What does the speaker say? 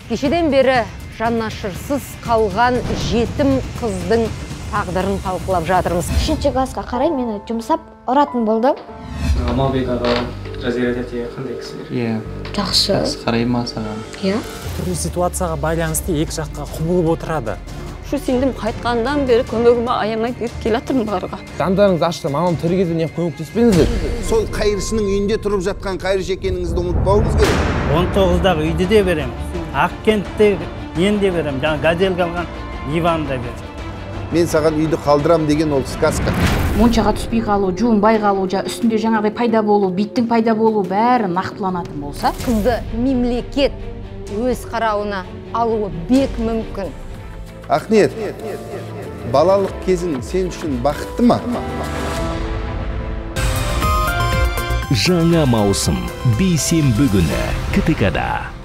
Кешеден бері жанашырсыз қалған жетім қыздың тағдырын талқылап жатырмыз. 3 классқа қарай мені жұмсап ұратын болды. Амалбек аға, Жазира тәте қандай кісілер? Жақсы. Қарай ма саған? Түрлі ситуацияға байланысты екі жаққа құбылып отырады. Şu сендім қайтқандан бері көмегіме аямай беріп келатырмын барға. Жандарыңыз ашты, мамам тірі кезде не көмектеспеңіздер. Сол қайыршының үйінде тұрып жатқан қайыршы екеніңізді ұмытпауыңыз керек. 19-дағы үйді де берем. Ақкентте мен де берем. Жаңа газелге алған Иван да берем. Мен саған үйді қалдырам деген ол сказка. Моншаға түспей қалу, жуынбай қалу, үстінде жаңағыдай пайда болу, биттің пайда болу бәрі нақтыланатын болса, Қызды мемлекет өз қарауына алуы бек мүмкін. Ақниет, балалық кезің сен үшін бақытты ма? Жаңа маусым бейсенбі күні КТК-да.